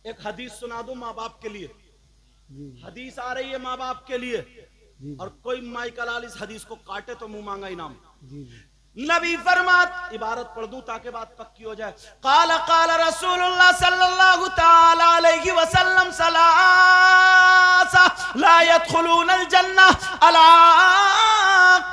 एक हदीस सुना दूं माँ बाप के लिए। हदीस आ रही है माँ बाप के लिए, और कोई माई कलाल इस हदीस को काटे तो मुंह मांगा इनाम। नबी फरमात, इबारत पढ़ दूं ताकि बात पक्की हो जाए। काला काला रसूलुल्लाह सल्लल्लाहु ताला अलैहि वसल्लम सलासा ला यदखुलूनल जन्नह अला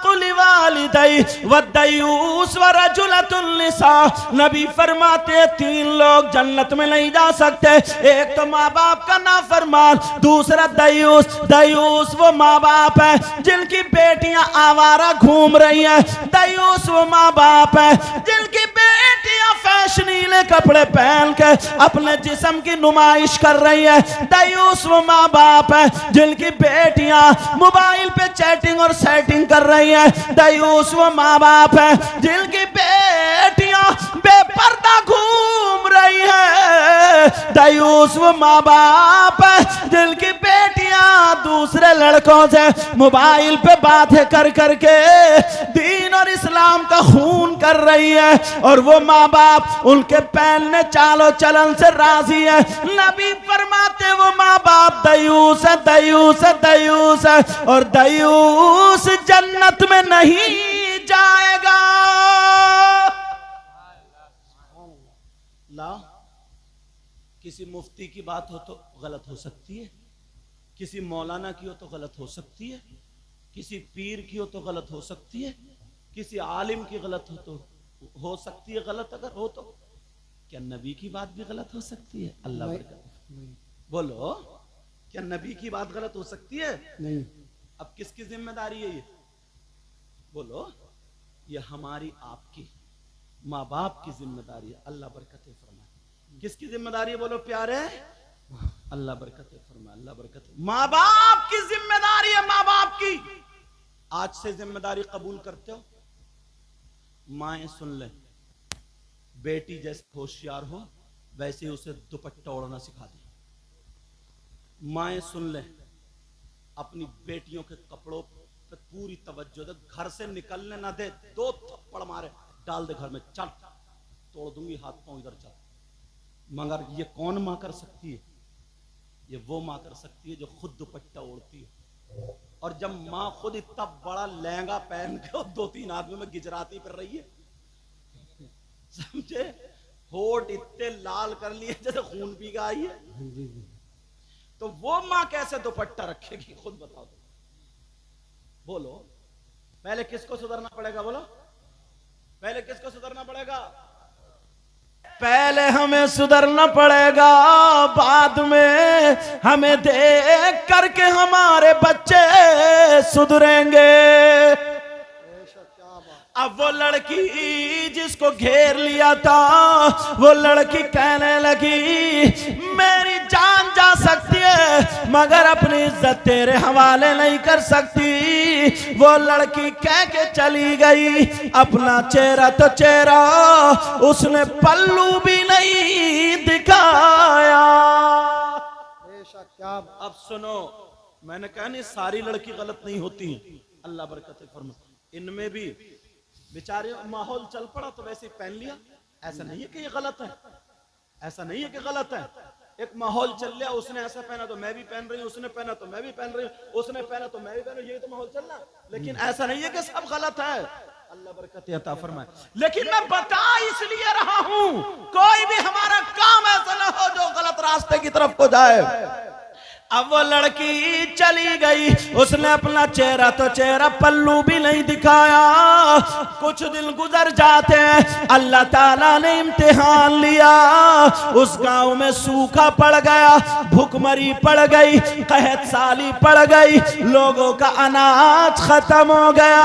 कुल्ली वालिदै वद्दयूस व रजुलतुन निसा। नबी फरमाते 3 लोग जन्नत में नहीं जा सकते। एक तो माँ बाप का नाफरमान, दूसरा दयूस। दयूस वो माँ बाप है जिनकी बेटियां आवारा घूम रही हैं। दयूस वो माँ बाप है जिनकी बेटियां फैशनीले कपड़े पहन के अपने जिस्म की नुमाइश कर रही है। दयूस वो माँ बाप है जिनकी बेटियां मोबाइल पे चैटिंग और सेटिंग कर रही है। दयूस वो माँ बाप है जिनकी बेटियां बेपर्दा घूम रही है। दयूस वो माँ बाप है जिनकी बेटियां दूसरे लड़कों से मोबाइल पे बातें कर करके दीन और इस्लाम का खून कर रही है, और वो माँ बाप उनके पहनने चालो चलन से राजी है। नबी फरमाते वो माँ बाप दयूस है, दयूस है, दयूस है, और दयूस जन्नत में नहीं जाएगा। ला किसी मुफ्ती की बात हो तो गलत हो सकती है, किसी मौलाना की हो तो गलत हो सकती है, किसी पीर की हो तो गलत हो सकती है, किसी आलिम की गलत हो सकती है। गलत अगर हो तो क्या नबी की बात भी गलत हो सकती है? अल्लाह बरकत। बोलो, क्या नबी की बात गलत हो सकती है? नहीं। अब किसकी जिम्मेदारी है ये? बोलो, ये हमारी आपकी माँ बाप की जिम्मेदारी है। अल्लाह बरकत फरमाए। किसकी जिम्मेदारी है? बोलो प्यारे, अल्लाह बरकत फरमाए, अल्लाह बरकत। माँ बाप की जिम्मेदारी है, माँ बाप की। आज से जिम्मेदारी कबूल करते हो? माएं सुन ले, बेटी जैसे होशियार हो वैसे ही उसे दुपट्टा ओढ़ना सिखा दे। माएं सुन ले, अपनी बेटियों के कपड़ों पे पूरी तवज्जो दे, घर से निकलने ना दे, 2 थप्पड़ मारे डाल दे घर में, चल तोड़ दूंगी हाथ पांव, इधर चल। मगर ये कौन मां कर सकती है? ये वो मां कर सकती है जो खुद दुपट्टा ओढ़ती है। और जब माँ खुद इतना बड़ा लहंगा पहन के 2-3 आदमी में गिजराती फिर रही है, समझे, होठ इतने लाल कर लिए जैसे खून पी के आई है, तो वो माँ कैसे दुपट्टा रखेगी? खुद बताओ तो। बोलो, पहले किसको सुधरना पड़ेगा? बोलो, पहले किसको सुधरना पड़ेगा? पहले हमें सुधरना पड़ेगा, बाद में हमें देख करके हमारे बच्चे सुधरेंगे। अब वो लड़की जिसको घेर लिया था, वो लड़की कहने लगी मेरी जान जा सकती है मगर अपनी इज्जत तेरे हवाले नहीं कर सकती। वो लड़की कह के चली गई, अपना चेहरा तो चेहरा उसने पल्लू भी नहीं दिखाया। अब सुनो, मैंने कहा नहीं सारी लड़की गलत नहीं होती, अल्लाह बरकत फरमाए। इनमें भी बेचारे माहौल चल पड़ा तो वैसे ही पहन लिया। ऐसा नहीं है कि ये गलत है, ऐसा नहीं है कि गलत है। एक माहौल चल लिया, उसने ऐसा पहना तो मैं भी पहन रही हूँ, उसने पहना तो मैं भी पहन रही हूँ, उसने पहना तो मैं भी पहन रही हूँ, ये तो माहौल चल रहा। लेकिन ऐसा नहीं है कि सब गलत है, अल्लाह बरकत अता फरमाए। लेकिन मैं बता इसलिए रहा हूँ, कोई भी हमारा काम ऐसा ना हो जो गलत रास्ते की तरफ को जाए। अब वो लड़की चली गई, उसने अपना चेहरा तो चेहरा पल्लू भी नहीं दिखाया। कुछ दिन गुजर जाते हैं, अल्लाह ताला ने इम्तिहान लिया। उस गांव में सूखा पड़ गया, भूखमरी पड़ गई, कहत साली पड़ गई, लोगों का अनाज खत्म हो गया।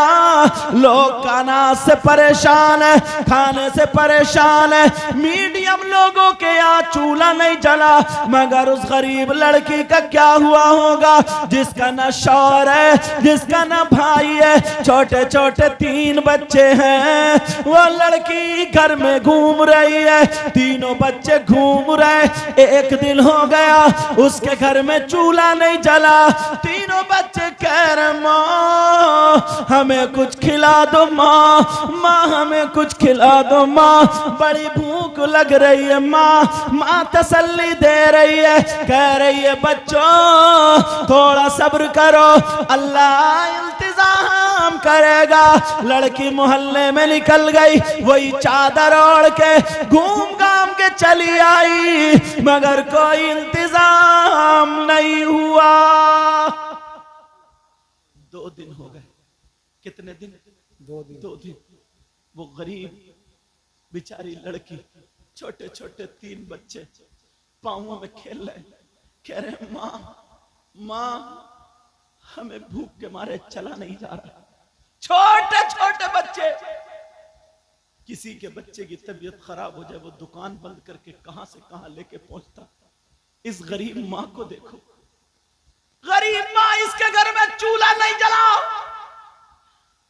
लोग का अनाज से परेशान है, खाने से परेशान है। मीडियम लोगों के यहाँ चूल्हा नहीं जला, मगर उस गरीब लड़की का क्या हुआ होगा जिसका ना शौहर है, जिसका ना भाई है, छोटे छोटे 3 बच्चे हैं। वो लड़की घर में घूम रही है, तीनों बच्चे घूम रहे। एक दिन हो गया उसके घर में चूल्हा नहीं जला, तीनों बच्चे कह रहे माँ हमें कुछ खिला दो, माँ माँ हमें कुछ खिला दो, माँ बड़ी भूख भूख लग रही है। माँ तसल्ली दे रही है, कह रही है बच्चों थोड़ा सब्र करो, अल्लाह इंतजाम करेगा। लड़की मोहल्ले में निकल गई, वही चादर ओढ़ के घूम घाम के चली आई, मगर कोई इंतजाम नहीं हुआ। 2 दिन हो गए। कितने दिन? 2 दिन। वो गरीब बेचारी लड़की, छोटे छोटे 3 बच्चे पाँवों में खेल रहे, कह रहे माँ हमें भूख के मारे चला नहीं जा रहा। छोटे छोटे बच्चे। किसी के बच्चे की तबीयत खराब हो जाए, वो दुकान बंद करके कहां से कहां लेके पहुंचता। इस गरीब माँ को देखो, गरीब माँ, इसके घर में चूल्हा नहीं जलाओ।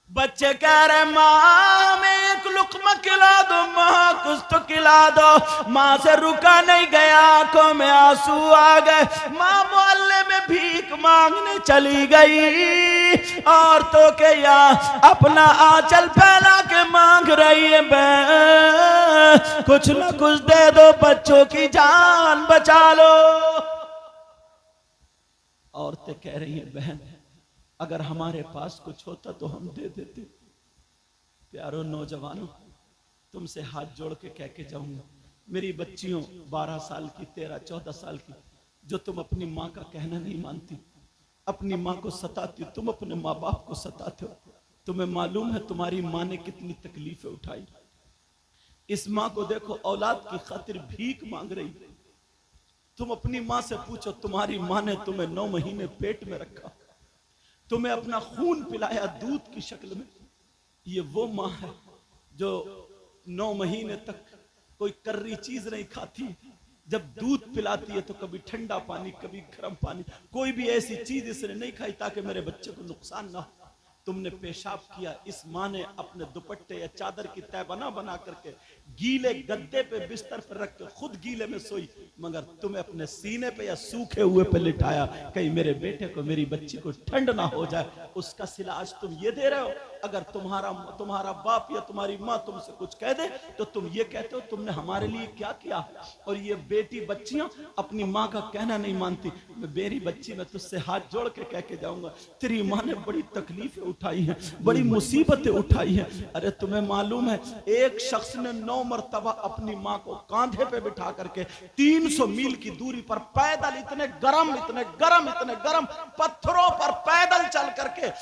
बच्चे कह रहे माँ मैं एक लुकमा खिला दो, माँ कुछ तो खिला दो। माँ से रुका नहीं गया, आंखों में आंसू आ गए। माँ मोहल्ले में भीख मांगने चली गई, औरतों के यहाँ अपना आंचल फैला के मांग रही है, बहन कुछ न कुछ दे दो, बच्चों की जान बचा लो। औरतें कह रही हैं बहन अगर हमारे पास कुछ होता तो हम दे देते। प्यारो नौजवानों, तुमसे हाथ जोड़ के कह के जाऊंगा, मेरी बच्चियों 12 साल की, 13-14 साल की, जो तुम अपनी माँ का कहना नहीं मानती, अपनी माँ को सताती हो, तुम अपने माँ बाप को सताते हो। तुम्हें मालूम है तुम्हारी माँ ने कितनी तकलीफें उठाई। इस माँ को देखो औलाद की खातिर भीख मांग रही। तुम अपनी माँ से पूछो, तुम्हारी माँ ने तुम्हें 9 महीने पेट में रखा, तुम्हें अपना खून पिलाया दूध की शक्ल में। ये वो माँ है जो 9 महीने तक कोई कर्री चीज नहीं खाती, जब दूध पिलाती है तो कभी ठंडा पानी कभी गर्म पानी, कोई भी ऐसी चीज इसने नहीं खाई ताकि मेरे बच्चे को नुकसान ना हो। तुमने पेशाब किया, इस माँ ने अपने दुपट्टे या चादर की तह बना करके गीले गद्दे पे बिस्तर पर रख के खुद गीले में सोई, मगर तुम्हें अपने सीने पे या सूखे हुए पे लिटाया, कहीं मेरे बेटे को, मेरी बच्ची को ठंड ना हो जाए। उसका सिला आज तुम ये दे रहे हो। अगर तुम्हारा बाप या तुम्हारी माँ तुमसे कुछ कह दे तो तुम ये कहते हो तुमने हमारे लिए क्या किया। और ये बेटी बच्चियां अपनी माँ का कहना नहीं मानती। मेरी बच्ची, मैं तुझसे हाथ जोड़ के कह के जाऊंगा, तेरी माँ ने बड़ी तकलीफें उठाई हैं, बड़ी मुसीबतें उठाई हैं। अरे तुम्हें मालूम है एक शख्स ने 9 मरतबा अपनी माँ को कांधे पे बिठा करके 300 मील की दूरी पर पैदल, इतने गरम पत्थरों पर पैदल चल करके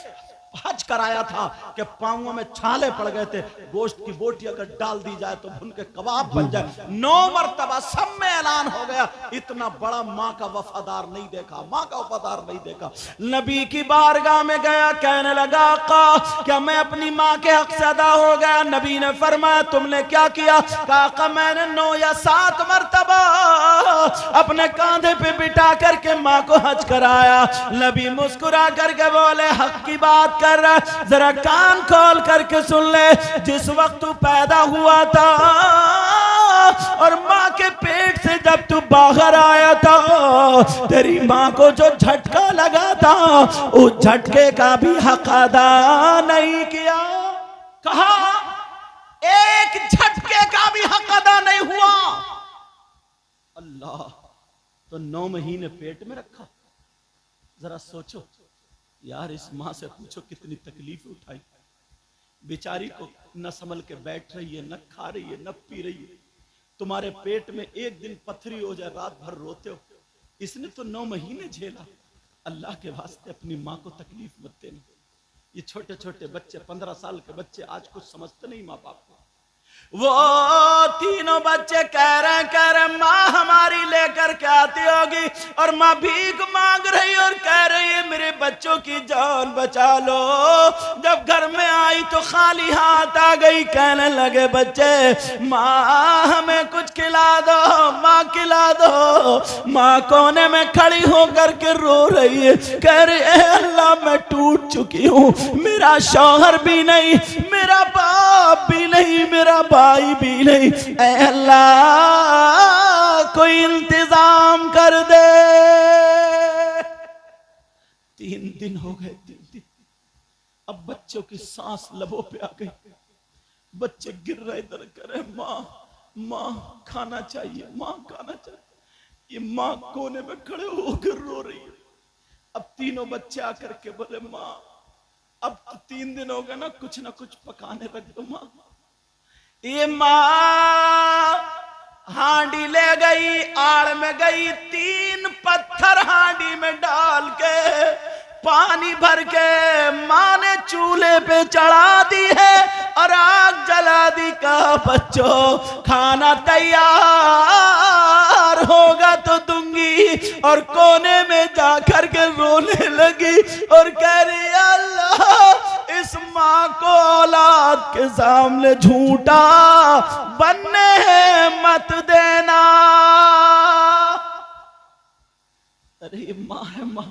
हज कराया था कि पांवों में छाले पड़ गए थे। गोश्त की बोटी अगर डाल दी जाए तो भुन के कबाब बन जाए। 9 मरतबा सब में ऐलान हो गया, इतना बड़ा माँ का वफादार नहीं देखा, माँ का वफादार नहीं देखा। नबी की बारगाह में गया, कहने लगा आका क्या मैं अपनी माँ के हक से अदा हो गया? नबी ने फरमाया तुमने क्या किया? आका मैंने 9 या 7 मरतबा अपने कांधे पे बिठा करके माँ को हज कराया। नबी मुस्कुरा करके बोले हक की बात कर रहा, जरा कान खोल करके सुन ले। जिस वक्त तू पैदा हुआ था और माँ के पेट से जब तू बाहर आया था, तेरी माँ को जो झटका लगा था उस झटके का भी हक अदा नहीं किया। कहा एक झटके का भी हक अदा नहीं हुआ। अल्लाह, तो 9 महीने पेट में रखा। जरा सोचो यार, इस माँ से पूछो कितनी तकलीफ उठाई। बेचारी को न संभल के बैठ रही है, न खा रही है, न पी रही है। तुम्हारे पेट में एक दिन पथरी हो जाए, रात भर रोते हो। इसने तो 9 महीने झेला। अल्लाह के वास्ते अपनी माँ को तकलीफ मत देना। ये छोटे छोटे बच्चे, 15 साल के बच्चे आज कुछ समझते नहीं माँ बाप को। वो तीनों बच्चे कह रहे माँ हमारी लेकर के आती होगी, और माँ भीख मांग रही और कह रही है मेरे बच्चों की जान बचा लो। जब घर में आई तो खाली हाथ आ गई, कहने लगे बच्चे माँ हमें कुछ खिला दो, माँ खिला दो। माँ कोने में खड़ी होकर के रो रही है, कह रही है अल्लाह मैं टूट चुकी हूँ, मेरा शौहर भी नहीं, मेरा बाप भी नहीं, मेरा भाई भी नहीं। ऐ अल्लाह कोई इंतजाम कर दे। 3 दिन हो गए, 3 दिन। अब बच्चों की सांस लबों पे आ गई, बच्चे गिर रहे, इधर करे माँ माँ खाना चाहिए, माँ खाना चाहिए। ये माँ कोने में खड़े होकर रो रही है। अब तीनों बच्चे आकर के बोले माँ अब तो 3 दिन हो गए ना कुछ पकाने रख दो माँ। ये माँ हांडी ले गई, आड़ में गई, 3 पत्थर हांडी में डाल के पानी भर के माँ ने चूल्हे पे चढ़ा दी है और आग जला दी। कहा बच्चों खाना तैयार होगा तो दूंगी। और कोने में जाकर के रोने लगी और कह रही अल्लाह इस माँ को औलाद के सामने झूठा बनने मत देना। अरे माँ है माँ,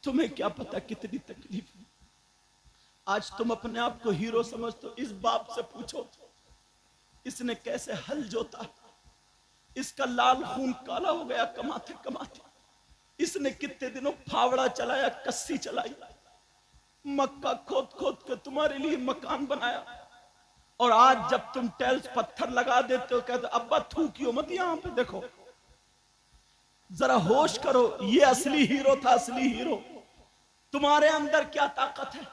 तुम्हें क्या पता कितनी तकलीफ है। आज तुम अपने आप को हीरो समझते हो, इस बाप से पूछो इसने कैसे हल जोता, इसका लाल खून काला हो गया कमाते कमाते। इसने कितने दिनों फावड़ा चलाया, कस्सी चलाई, मक्का खोद खोद के तुम्हारे लिए मकान बनाया। और आज जब तुम टाइल्स पत्थर लगा देते हो कहते अब्बा थूकियो मत यहां पे देखो। जरा होश करो, ये असली हीरो था, असली हीरो। तुम्हारे अंदर क्या ताकत है?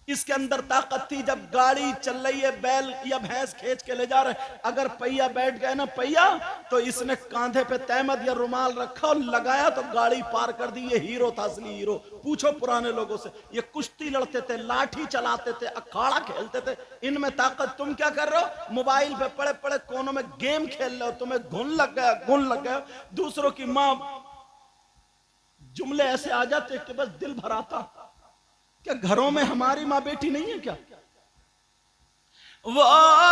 इसके अंदर ताकत थी जब गाड़ी चल रही है, बैल या भैंस खींच के ले जा रहे, अगर पहिया बैठ गए ना पहिया, तो इसने कांधे पे तहमद या रुमाल रखा और लगाया तो गाड़ी पार कर दी। ये हीरो था, असली हीरो। पूछो पुराने लोगों से, ये कुश्ती लड़ते थे, लाठी चलाते थे, अखाड़ा खेलते थे। इनमें ताकत। तुम क्या कर रहे हो? मोबाइल पे पड़े पड़े कोनों में गेम खेल रहे हो, तुम्हें घुन लग गया, घुन लग गया। दूसरों की माँ जुमले ऐसे आ जाते कि बस दिल भर आता। क्या घरों में हमारी माँ बेटी नहीं है क्या? वो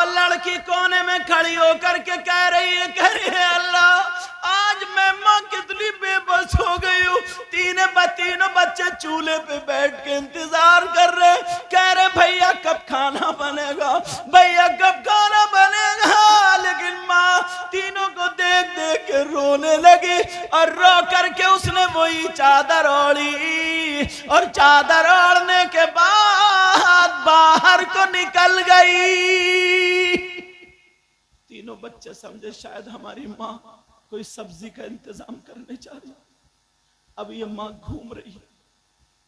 लड़की कोने में खड़ी होकर के कह रही है अल्लाह आज मैं माँ कितनी बेबस हो गई हूँ। तीनों बच्चे चूल्हे पे बैठ के इंतजार कर रहे, कह रहे भैया कब खाना बनेगा, भैया कब खाना बनेगा। लेकिन माँ तीनों को देख देख के रोने लगी और रो करके उसने वही चादर ओढ़ी और चादर ओढ़ने के बाद बाहर को निकल गई। तीनों बच्चे समझे शायद हमारी माँ कोई सब्जी का इंतजाम करने जा रही। अब ये माँ घूम रही है,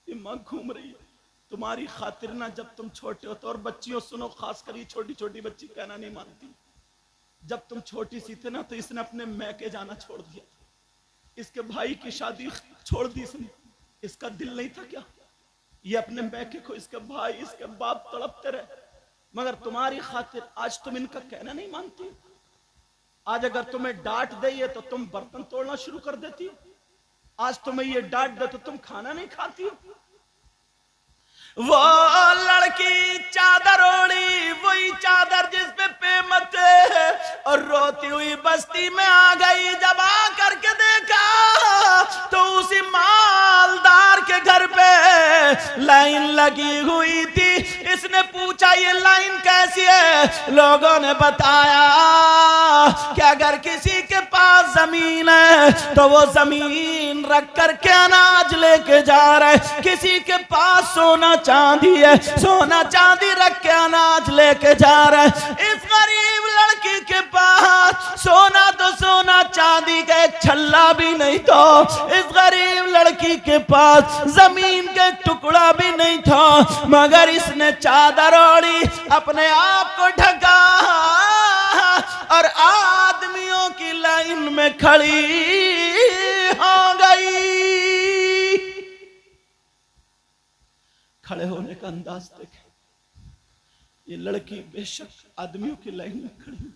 ये माँ घूम रही है तुम्हारी खातिर ना। जब तुम छोटे हो तो, और बच्चियों सुनो, खास कर ये छोटी छोटी बच्ची कहना नहीं मानती। जब तुम छोटी सी थे ना तो इसने अपने मैके जाना छोड़ दिया। इसके भाई की शादी छोड़ दी इसने। इसका दिल नहीं था क्या ये अपने मैके को, इसके भाई इसके बाप तड़पते रहे, मगर तुम्हारी खातिर आज तुम इनका कहना नहीं मानती। आज अगर तुम्हें डांट दे तो तुम बर्तन तोड़ना शुरू कर देती हो। आज तुम्हें ये डांट दे तो तुम खाना नहीं खाती हो। वो लड़की चादर ओढ़ी, वही चादर जिसपे पेमत है, और रोती हुई बस्ती में आ गई। जब आ करके देखा तो उसी मालदार के घर पे लाइन लगी हुई थी। इसने पूछा ये लाइन कैसी है? लोगों ने बताया कि अगर किसी के पास जमीन है तो वो जमीन रख करके अनाज लेके जा रहा है, किसी के पास सोना चांदी है, सोना चांदी रख के अनाज लेके जा रहा है। इस गरीब लड़की के पास सोना तो सोना, चांदी का एक छल्ला भी नहीं था। इस गरीब लड़की के पास जमीन का एक टुकड़ा भी नहीं था, मगर इसने चादर ओढ़ी, अपने आप को ढका और आदमियों की लाइन में खड़ी हो गई। खड़े होने का अंदाज देखें। ये लड़की बेशक आदमियों की लाइन में खड़ी,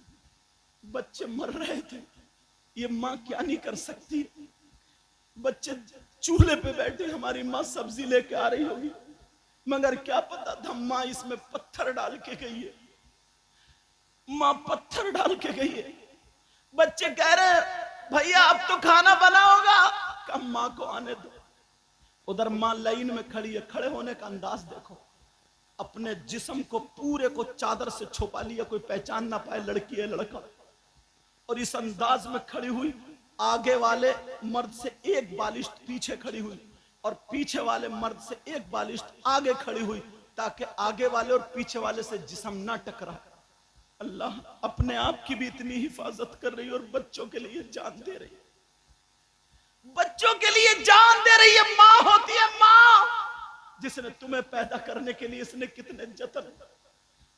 बच्चे मर रहे थे, ये माँ क्या नहीं कर सकती। बच्चे चूल्हे पे बैठे, हमारी माँ सब्जी लेके आ रही होगी, मगर क्या पता था माँ इसमें पत्थर डाल के गई है। माँ पत्थर डाल के गई है। बच्चे कह रहे भैया अब तो खाना बना होगा, कब माँ को आने दो। उधर माँ लाइन में खड़ी है। खड़े होने का अंदाज देखो। अपने जिस्म को पूरे को चादर से छुपा लिया, कोई पहचान ना पाए लड़की है लड़का। और इस अंदाज में खड़ी हुई, आगे वाले मर्द से एक बालिश्त पीछे खड़ी हुई और पीछे वाले मर्द से एक बालिश्त आगे खड़ी हुई, ताकि आगे वाले और पीछे वाले से जिस्म ना टकराए। अल्लाह अपने आप की भी इतनी हिफाजत कर रही है और बच्चों के लिए जान दे रही है, बच्चों के लिए जान दे रही है। माँ होती है माँ, जिसने तुम्हें पैदा करने के लिए इसने कितने जतन।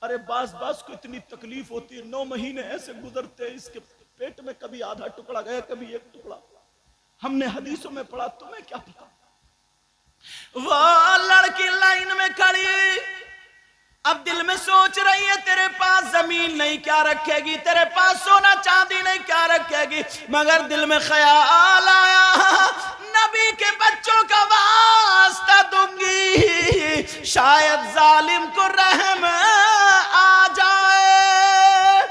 अरे बास को इतनी तकलीफ होती है, 9 महीने ऐसे गुजरते हैं, इसके पेट में कभी आधा टुकड़ा गया, कभी एक टुकड़ा। हमने हदीसों में पढ़ा, तुम्हें क्या पता। वो लड़की लाइन में खड़ी, अब दिल में सोच रही है तेरे पास जमीन नहीं क्या रखेगी, तेरे पास सोना चांदी नहीं क्या रखेगी, मगर दिल में ख्याल आया नबी के बच्चों का वास्ता दूंगी, शायद जालिम को रहम आ जाए।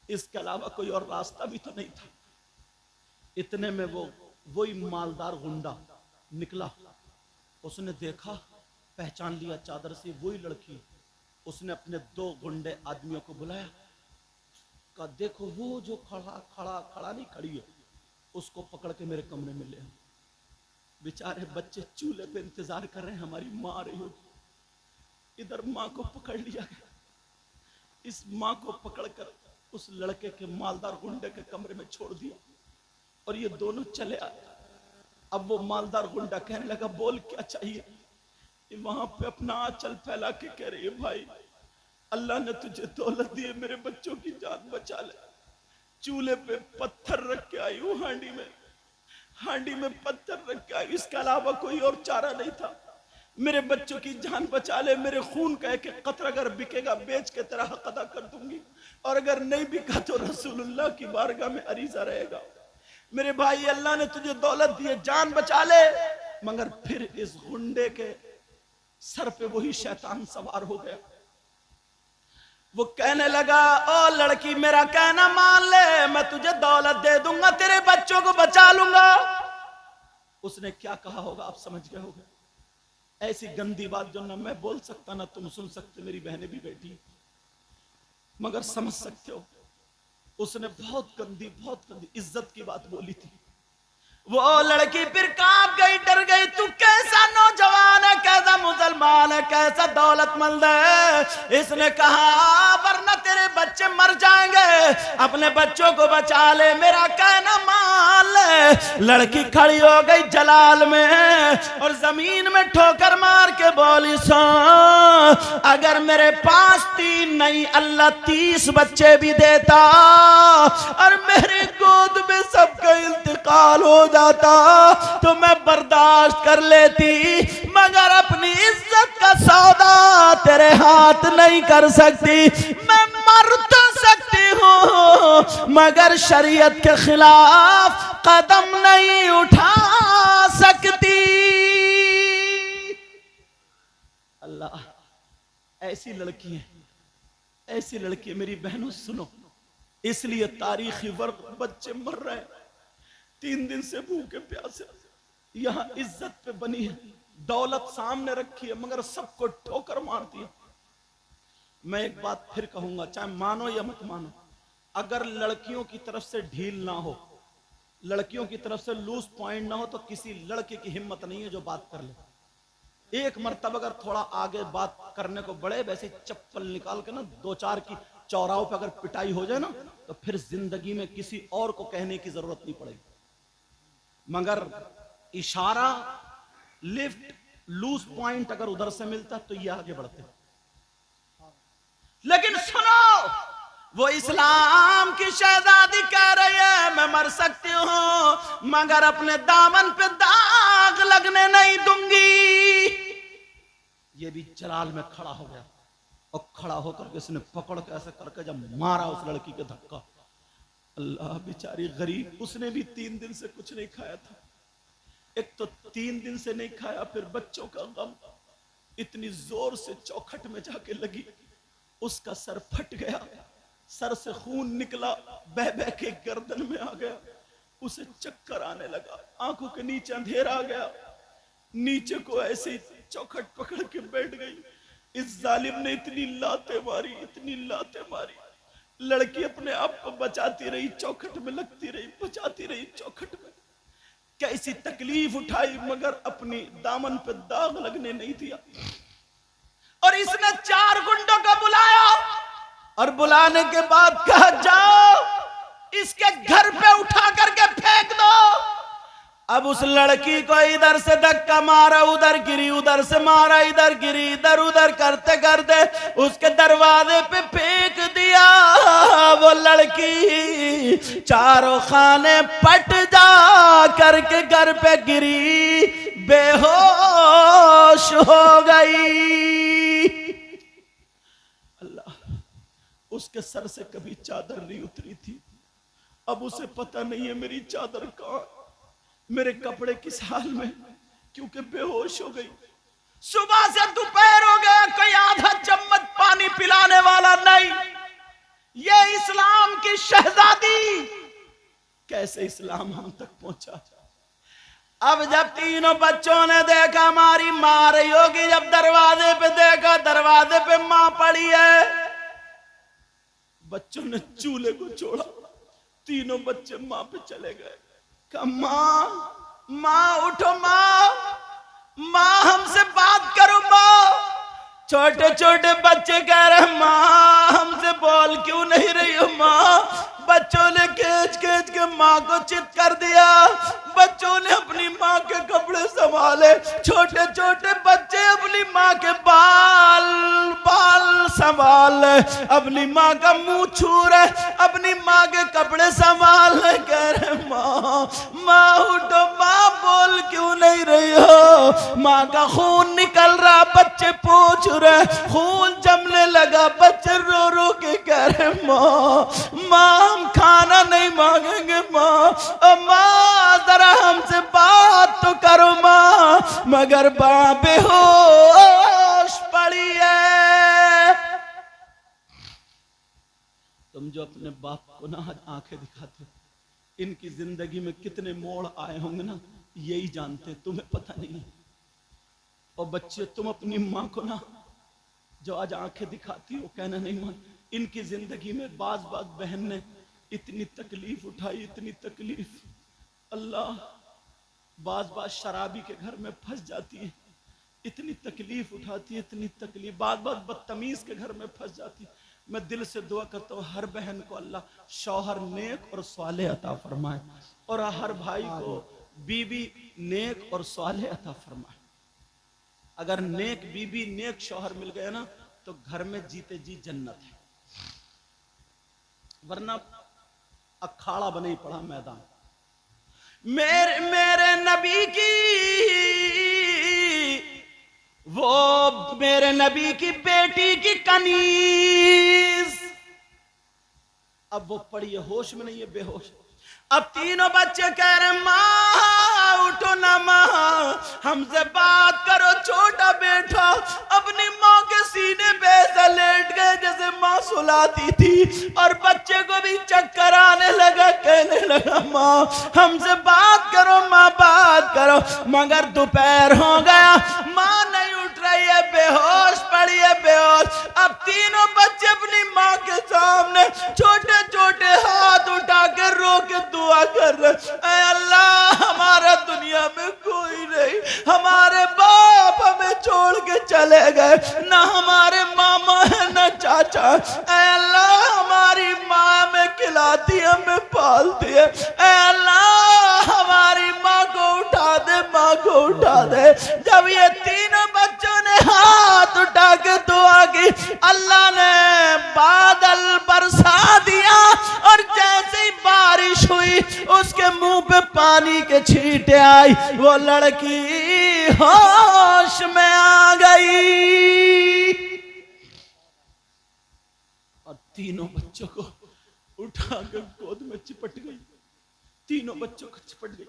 इसके अलावा कोई और रास्ता भी तो नहीं था। इतने में वही मालदार गुंडा निकला, उसने देखा, पहचान लिया चादर से वही लड़की। उसने अपने 2 गुंडे आदमियों को बुलाया, कहा देखो वो जो खड़ा नहीं खड़ी है, उसको पकड़ के मेरे कमरे में ले। बेचारे बच्चे चूल्हे पे इंतजार कर रहे हैं, हमारी माँ आ रही होगी। इधर माँ को पकड़ लिया गया, इस माँ को पकड़कर उस लड़के के मालदार गुंडे के कमरे में छोड़ दिया और ये दोनों चले आए। अब वो मालदार गुंडा कहने लगा बोल क्या चाहिए। वहां पे अपना आंचल फैला के कह रही है भाई अल्लाह ने तुझे दौलत दी है, मेरे बच्चों की जान बचा ले। चूल्हे पे पत्थर रख के आई हूँ, हांडी में पत्थर रख के आई, इसके अलावा कोई और चारा नहीं था। मेरे बच्चों की जान बचा ले, मेरे खून का एक कतरा अगर बिकेगा बेच के तेरा हक अदा कर दूंगी, और अगर नहीं बिका तो रसूलुल्लाह की बारगाह में अरीजा रहेगा। मेरे भाई अल्लाह ने तुझे दौलत दी है, जान बचा ले। मगर फिर इस गुंडे के सर पे वही शैतान सवार हो गया। वो कहने लगा ओ लड़की मेरा कहना मान ले, मैं तुझे दौलत दे दूंगा, तेरे बच्चों को बचा लूंगा। उसने क्या कहा होगा आप समझ गए होगे। ऐसी गंदी बात जो ना मैं बोल सकता ना तुम सुन सकते, मेरी बहनें भी बैठी मगर समझ सकते हो। उसने बहुत गंदी इज्जत की बात बोली थी। वो लड़की फिर कांप गई, डर गई, तू कैसा नौजवान है, कैसा मुसलमान है, कैसा दौलतमंद है। इसने कहा वरना तेरे बच्चे मर जाएंगे, अपने बच्चों को बचा ले, मेरा कहना मान ले। लड़की खड़ी हो गई जलाल में और जमीन में ठोकर मार के बोली सो अगर मेरे पास 3 नहीं अल्लाह 30 बच्चे भी देता और मेरी गोद में सबका इंतकाल हो जाता तो मैं बर्दाश्त कर लेती, मगर अपनी इज्जत का सौदा तेरे हाथ नहीं कर सकती। मैं मर तो सकती हूँ मगर शरीयत के खिलाफ कदम नहीं उठा सकती। अल्लाह ऐसी लड़की है, ऐसी लड़की है। मेरी बहनों सुनो, इसलिए तारीखी वर्ग बच्चे मर रहे हैं 3 दिन से भूखे प्यासे। यहाँ इज्जत पे बनी है, दौलत सामने रखी है, मगर सबको ठोकर मारती है। मैं एक बात फिर कहूंगा, चाहे मानो या मत मानो, अगर लड़कियों की तरफ से ढील ना हो, लड़कियों की तरफ से लूज पॉइंट ना हो, तो किसी लड़के की हिम्मत नहीं है जो बात कर ले। एक मर्तबा अगर थोड़ा आगे बात करने को बढ़े, वैसे चप्पल निकाल के ना 2-4 की चौराहों पे अगर पिटाई हो जाए ना, तो फिर जिंदगी में किसी और को कहने की जरूरत नहीं पड़ेगी। मगर इशारा, लिफ्ट, लूज पॉइंट अगर उधर से मिलता तो ये आगे बढ़ते। लेकिन सुनो, वो इस्लाम की शहजादी कह रही है मैं मर सकती हूं मगर अपने दामन पे दाग लगने नहीं दूंगी। ये भी जलाल में खड़ा हो गया और खड़ा होकर के इसने पकड़ के ऐसे करके जब मारा उस लड़की के धक्का, अल्लाह बेचारी गरीब, उसने भी 3 दिन से कुछ नहीं खाया था। एक तो 3 दिन से नहीं खाया, फिर बच्चों का गम, इतनी जोर से चौखट में जाके लगी, उसका सर फट गया, सर से खून निकला, बह बह के गर्दन में आ गया, उसे चक्कर आने लगा, आंखों के नीचे अंधेरा आ गया, नीचे को ऐसे ही चौखट पकड़ के बैठ गई। इस जालिम ने इतनी लातें मारी, इतनी लातें मारी, लड़की अपने आप को बचाती रही, चौखट में लगती रही, बचाती रही चौखट में, कैसी तकलीफ उठाई मगर अपनी दामन पे दाग लगने नहीं दिया। और इसने 4 गुंडों को बुलाया, और बुलाने के बाद कहा जाओ इसके घर पे उठा करके फेंक दो। अब उस लड़की को इधर से धक्का मारा, उधर गिरी, उधर से मारा, इधर गिरी, इधर उधर करते करते उसके दरवाजे पे फेंक दिया। वो लड़की चारों खाने पट जा करके घर पे गिरी, बेहोश हो गई। अल्लाह, उसके सर से कभी चादर नहीं उतरी थी। अब उसे पता नहीं है मेरी चादर कहाँ, मेरे कपड़े किस हाल में, क्योंकि बेहोश हो गई। सुबह से दोपहर हो गया, कोई आधा चम्मच पानी पिलाने वाला नहीं। ये इस्लाम की शहजादी कैसे इस्लाम हम तक पहुंचा। अब जब तीनों बच्चों ने देखा हमारी मां रही होगी, जब दरवाजे पे देखा, दरवाजे पे मां पड़ी है। बच्चों ने चूल्हे को छोड़ा, तीनों बच्चे मां पे चले गए। माँ माँ उठो, माँ हमसे बात करो माँ। छोटे छोटे बच्चे कह रहे माँ हमसे बोल क्यों नहीं रही हो माँ। बच्चों ने खींच खींच के माँ को चित कर दिया। बच्चों ने अपनी माँ के कपड़े संभाले, छोटे छोटे बच्चे अपनी माँ के बाल संभाल, अपनी माँ का मुंह छू रहे, अपनी माँ के कपड़े संभाल कह रहे माँ उठो माँ, बोल क्यों नहीं रही हो। माँ का खून निकल रहा, बच्चे पूछ रहे, खून जमने लगा। बच्चे रो रो के कह रहे माँ हम खाना नहीं मांगेंगे माँ जरा हमसे बात तो करो माँ। मगर माँ बेहोश पड़ी है। तुम जो अपने बाप को ना आंखें दिखाते हो, इनकी जिंदगी में कितने मोड़ आए होंगे ना, यही जानते, तुम्हें पता नहीं है। और बच्चे तुम अपनी माँ को ना जो आज आंखें दिखाती हो, कहना नहीं मान, इनकी जिंदगी में बाज बहन ने इतनी तकलीफ उठाई, इतनी तकलीफ। अल्लाह, बाज शराबी के घर में फंस जाती है, इतनी तकलीफ उठाती है, इतनी तकलीफ। बाज बदतमीज के घर में फंस जाती है। मैं दिल से दुआ करता हूँ हर बहन को अल्लाह शौहर नेक और स्वाले अता फरमाए, और हर भाई को बीबी नेक और स्वाले अता फरमाए। अगर नेक बीबी नेक शौहर मिल गया ना, तो घर में जीते जी जन्नत है, वरना अखाड़ा बने ही पड़ा मैदान। मेरे नबी की, वो मेरे नबी की बेटी की कनीज, अब वो पड़ी है, होश में नहीं है, बेहोश। अब तीनों बच्चे कह रहे माँ उठो ना माँ हमसे बात करो। छोटा बेटा अपनी माँ के सीने पे ऐसा लेट गए जैसे माँ सुलाती थी, और बच्चे को भी चक्कर आने लगा, कहने लगा माँ हमसे बात करो, माँ बात करो। मगर दोपहर हो गया, माँ नहीं उठ रही है, बेहोश पड़ी है, बेहोश। अब तीनों बच्चे अपनी माँ के सामने छोटे छोटे हाथ उठा के रो के दुआ कर रहे, ऐ अल्लाह हमारा दुनिया में कोई नहीं, हमारे बाप हमें छोड़ के चले गए, ना हमारे मामा है ना चाचा। ऐ अल्लाह हमारी माँ में खिलाती है, हमें पालती है, ऐ अल्लाह हमारी माँ को उठा दे, माँ को उठा दे। जब ये तीनों बच्चों ने हाथ उठा के दुआ की, अल्लाह ने बादल बरसा दिया, और जैसे ही बारिश हुई उसके मुंह पे पानी के छींटे आई, वो लड़की होश में आ गई और तीनों बच्चों को उठा कर गोद में चिपट गई, तीनों बच्चों को चिपट गई।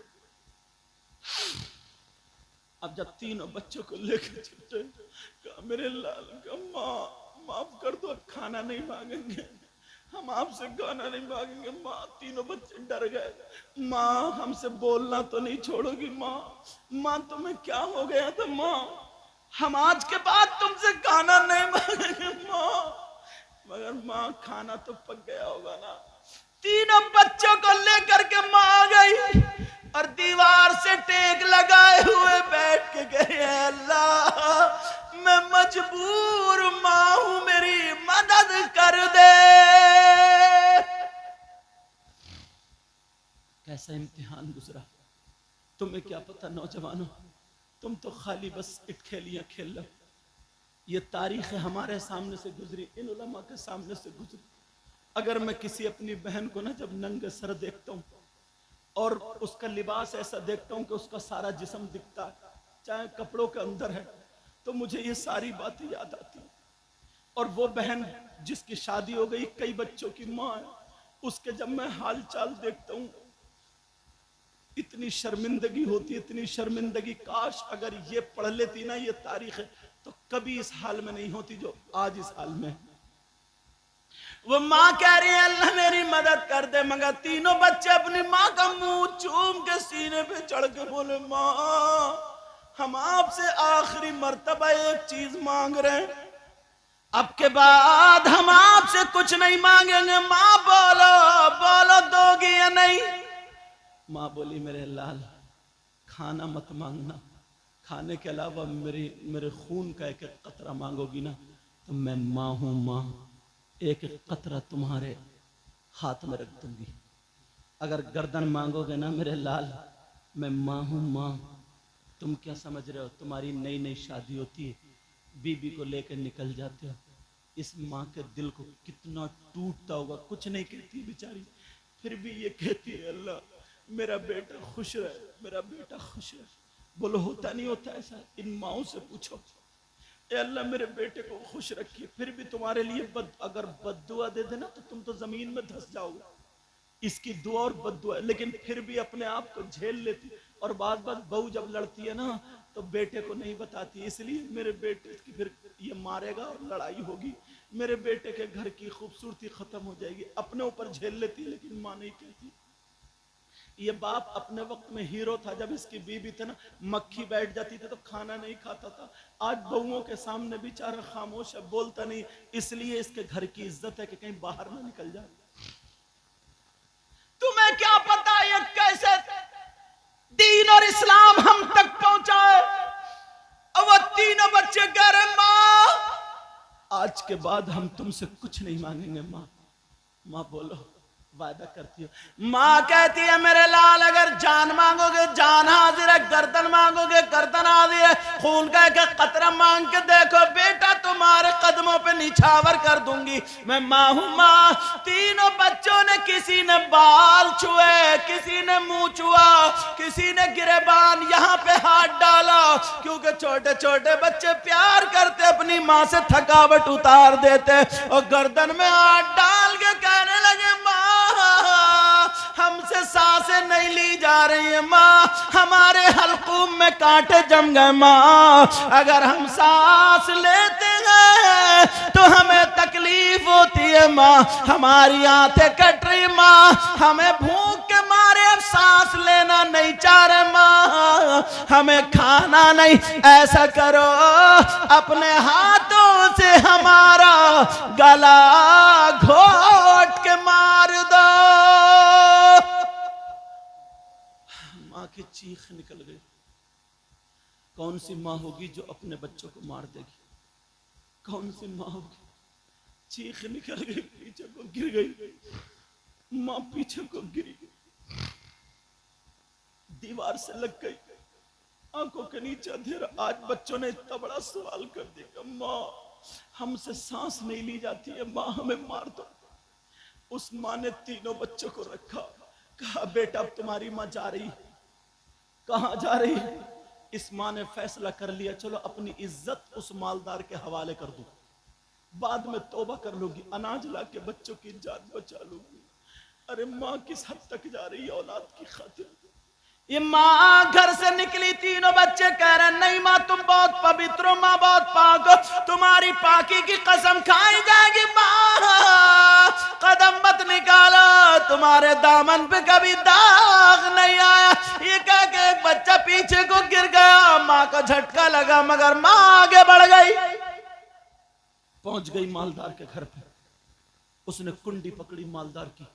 अब जब तीनों बच्चों को लेकर चिपटे, कहा मेरे लाल का माँ माफ कर दो, अब खाना नहीं मांगेंगे, हम आपसे खाना नहीं मांगेंगे। माँ, तीनों बच्चे डर गए, माँ हमसे बोलना तो नहीं छोड़ोगी माँ, माँ तुम्हें क्या हो गया था माँ, हम आज के बाद तुमसे खाना नहीं मांगेंगे माँ। मगर माँ खाना तो पक गया होगा ना। तीनों बच्चों को लेकर के माँ आ गई और दीवार से टेक लगाए हुए बैठ के गए, अल्लाह मैं मजबूर माँ हूं, मेरी मदद कर कर दे। कैसा इम्तिहान गुजरा, तुम्हें क्या पता नौजवानों, तुम तो खाली बस इटखेलियां खेल लो। ये तारीख हमारे सामने से गुजरी, इन उलमा के सामने से गुजरी। अगर मैं किसी अपनी बहन को ना जब नंगे सर देखता हूँ और उसका लिबास ऐसा देखता हूँ कि उसका सारा जिस्म दिखता है, चाहे कपड़ों के अंदर है, तो मुझे ये सारी बातें याद आती हैं। और वो बहन जिसकी शादी हो गई, कई बच्चों की माँ है, उसके जब मैं हाल चाल देखता हूँ, इतनी शर्मिंदगी होती, इतनी शर्मिंदगी। काश अगर ये पढ़ लेती ना ये तारीख, तो कभी इस हाल में नहीं होती जो आज इस हाल में। वो माँ कह रही है अल्लाह मेरी मदद कर दे, मगर तीनों बच्चे अपनी माँ का मुंह चूम के सीने पे चढ़ के बोले, माँ हम आपसे आखिरी मर्तबा एक चीज मांग रहे हैं, अब के बाद हम आपसे कुछ नहीं मांगेंगे। माँ बोलो बोलो दोगी या नहीं? माँ बोली मेरे लाल खाना मत मांगना, खाने के अलावा मेरे खून का एक एक कतरा मांगोगी ना तो मैं माँ हूं माँ, एक एक कतरा तुम्हारे हाथ में रख दूंगी। अगर गर्दन मांगोगे ना मेरे लाल, मैं माँ हूं माँ। तुम क्या समझ रहे हो, तुम्हारी नई नई शादी होती है, बीबी को लेकर निकल जाते हो, इस माँ के दिल को कितना टूटता होगा। कुछ नहीं कहती बेचारी, फिर भी ये कहती है अल्लाह मेरा बेटा खुश रहे, मेरा बेटा खुश रहे। बोलो होता नहीं होता ऐसा? इन माओं से पूछो, ए अल्लाह मेरे बेटे को खुश रखिए। फिर भी तुम्हारे लिए अगर बद्दुआ दे देना तो तुम तो जमीन में धंस जाओगे। इसकी दुआ और बद्दुआ, लेकिन फिर भी अपने आप को झेल लेती। और बात बहू जब लड़ती है ना तो बेटे को नहीं बताती, इसलिए मेरे बेटे की फिर ये मारेगा और लड़ाई होगी, मेरे बेटे के घर की खूबसूरती खत्म हो जाएगी। अपने ऊपर झेल लेती लेकिन माँ नहीं कहती। ये बाप अपने वक्त में हीरो था, जब इसकी बीबी थी ना मक्खी बैठ जाती थी तो खाना नहीं खाता था। आज बहुओं के सामने बेचारा खामोश है, बोलता नहीं, इसलिए इसके घर की इज्जत है कि कहीं बाहर ना निकल जाए। तुम्हें क्या पता ये कैसे दीन और इस्लाम हम तक पहुंचाए। और वो तीनों बच्चे कह रहे माँ आज के बाद हम तुमसे कुछ नहीं मांगेंगे माँ। माँ बोलो वादा करती हो? माँ कहती है मेरे लाल अगर जान मांगोगे जान हाजिर है, गर्दन मांगोगे गर्दन हाजिर है, खून का एक कतरा मांग के देखो बेटा तुम्हारे कदमों पे निछावर कर दूंगी। मैं माँ हूं माँ। तीनों बच्चों ने, किसी ने बाल छुए, किसी ने मुंह छुआ, किसी ने गिरेबान यहाँ पे हाथ डाला, क्योंकि छोटे छोटे बच्चे प्यार करते अपनी माँ से थकावट उतार देते। और गर्दन में हाथ डाल के कहने लगे माँ हमसे सांसें नहीं ली जा रही है माँ, हमारे हल्कूम में कांटे जम गए माँ, अगर हम सांस लेते हैं तो हमें तकलीफ होती है माँ, हमारी आंखें कट रही माँ, हमें भूख के मारे अब सांस लेना नहीं चाह रहे माँ, हमें खाना नहीं। ऐसा करो अपने हाथों से हमारा गला घोट के मार दो। माँ की चीख निकल गई। कौन सी माँ होगी जो अपने बच्चों को मार देगी? कौन सी माँ होगी? चीख निकल गई, पीछे को गिर गई माँ, पीछे को गिरी, दीवार से लग गई, आंखों के नीचे अंधेरा। आज बच्चों ने इतना बड़ा सवाल कर दिया, माँ हमसे सांस नहीं ली जाती है माँ, हमें मार दो। उस माँ ने तीनों बच्चों को रखा, कहा बेटा अब तुम्हारी माँ जा रही। कहाँ जा रही? इस माँ ने फैसला कर लिया चलो अपनी इज्जत उस मालदार के हवाले कर दूं, बाद में तौबा कर लूंगी, अनाज ला के बच्चों की जान बचा लूंगी। अरे माँ किस हद तक जा रही है औलाद की खातिर। ये माँ घर से निकली, तीनों बच्चे कह रहे नहीं माँ तुम बहुत पवित्र हो, माँ बहुत पाक हो, तुम्हारी पाकी की कसम खाई जाएगी माँ, कदम मत निकालो, तुम्हारे दामन पे कभी दाग नहीं आया। ये कह के एक बच्चा पीछे को गिर गया, माँ को झटका लगा मगर माँ आगे बढ़ गई, पहुंच गई मालदार के घर पे। उसने कुंडी पकड़ी मालदार की,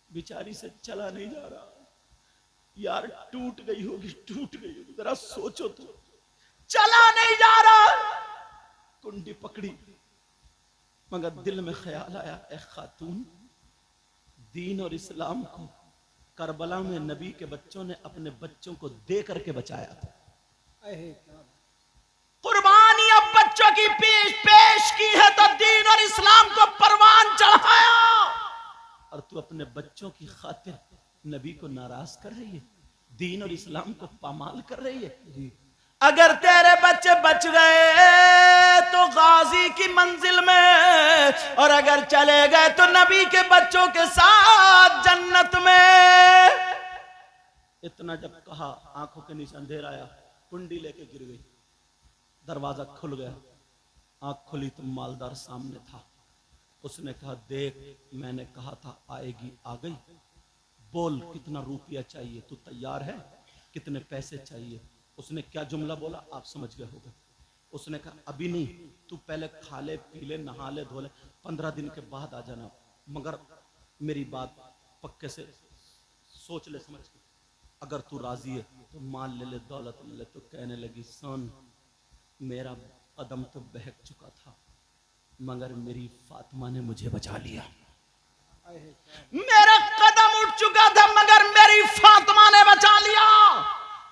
बेचारी से चला नहीं जा रहा यार, टूट गई होगी, टूट गई होगी, जरा सोचो तो, चला नहीं जा रहा। कुंडी पकड़ी, मगर दिल में ख्याल आया, ए खातून, दीन और इस्लाम को करबला में नबी के बच्चों ने अपने बच्चों को दे करके बचाया था। कुर्बानी अब बच्चों की पेश की है तो दीन और इस्लाम को परवान चढ़ाया, और तू अपने बच्चों की खातिर नबी को नाराज कर रही है, दीन और इस्लाम को पामाल कर रही है। अगर तेरे बच्चे बच गए तो गाजी की मंजिल में, और अगर चले गए तो नबी के बच्चों के साथ जन्नत में। इतना जब कहा, आंखों के नीचे अंधेरा आया, कुंडी लेके गिर गई, दरवाजा खुल गया, आंख खुली तो मालदार सामने था। उसने कहा, देख मैंने कहा था आएगी, आ गई, बोल कितना रुपया चाहिए, तू तैयार है, कितने पैसे चाहिए। उसने क्या जुमला बोला आप समझ गए होगे। उसने कहा अभी नहीं, तू पहले खा ले पी ले नहा ले धो ले, 15 दिन के बाद आ जाना, मगर मेरी बात पक्के से सोच ले समझ के, अगर तू राजी है तो माल ले ले दौलत ले ले। तो कहने लगी, सन मेरा कदम तो बहक चुका था मगर मेरी फातिमा ने मुझे बचा लिया। मेरा कदम उठ चुका था मगर मेरी फातिमा ने बचा लिया।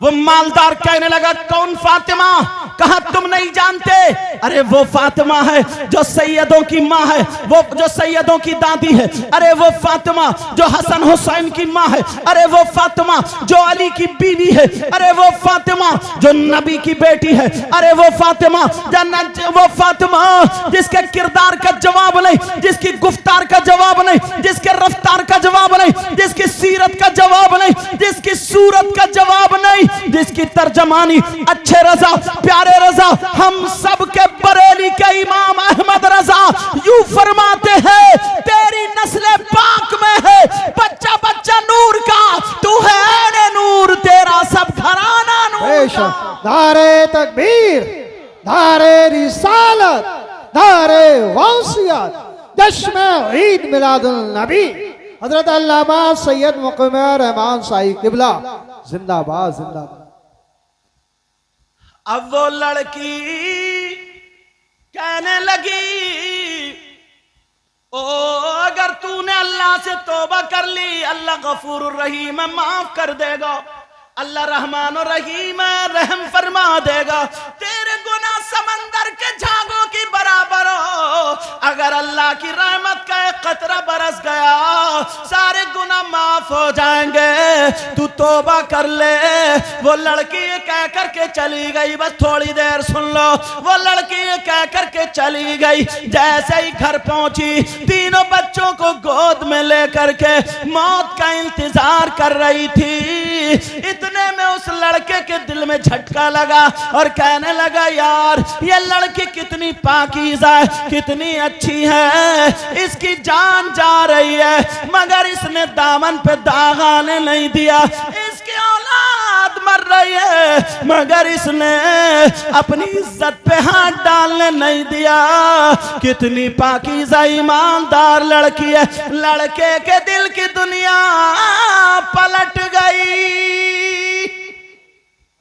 वो मालदार कहने लगा, कौन फातिमा? कहा तुम नहीं जानते? अरे वो फातिमा है जो सैयदों की माँ है, वो जो सैयदों की दादी है। अरे वो फातिमा जो हसन हुसैन की माँ है। अरे वो फातिमा जो अली की बीवी है। अरे वो फातिमा जो नबी की बेटी है। अरे वो फातिमा वो फातिमा जिसके किरदार का जवाब नहीं, जिसकी गुफ्तार का जवाब नहीं, जिसके रफ्तार का जवाब नहीं, जिसकी सीरत का जवाब नहीं, जिसकी सूरत का जवाब नहीं, जिसकी तर्जमानी अच्छे रजा प्यारे रजा हम सब के बरेली के इमाम अहमद रजा यूं फरमाते हैं, तेरी नस्ल पाक में है बच्चा बच्चा नूर का, तू है ऐने नूर, तेरा सब घराना नूर का। नारे तकबीर, नारे रिसालत, नारे वसीयत, जश्न ईद मिलादुल नबी हजरत अल्लामा सैयद मुक़म्मिल रहमान साई किबला जिंदाबाद जिंदाबाद। अब वो लड़की कहने लगी, ओ अगर तूने अल्लाह से तौबा कर ली, अल्लाह गफूर रहीम है, माफ कर देगा। अल्लाह रहमान और रहीम है, रहम फरमा देगा। तेरे गुनाह समंदर के झागों की बराबर हो। अगर अल्लाह की रहमत का एक कतरा बरस गया, सारे गुनाह माफ हो जाएंगे, तू तौबा कर ले। वो लड़की ये कह करके चली गई, बस थोड़ी देर सुन लो। वो लड़की ये कह करके चली गई, जैसे ही घर पहुंची तीनों बच्चों को गोद में लेकर के मौत का इंतजार कर रही थी। इतने में उस लड़के के दिल में झटका लगा और कहने लगा, यार ये लड़की कितनी पाकीज़ा है, कितनी अच्छी है, इसकी जान जा रही है मगर इसने दामन पे दाग आने नहीं दिया। इसकी औलाद मर रही है मगर इसने अपनी इज्जत पे हाथ डालने नहीं दिया। कितनी पाकीज़ा ईमानदार लड़की है। लड़के के दिल की दुनिया पलट गई।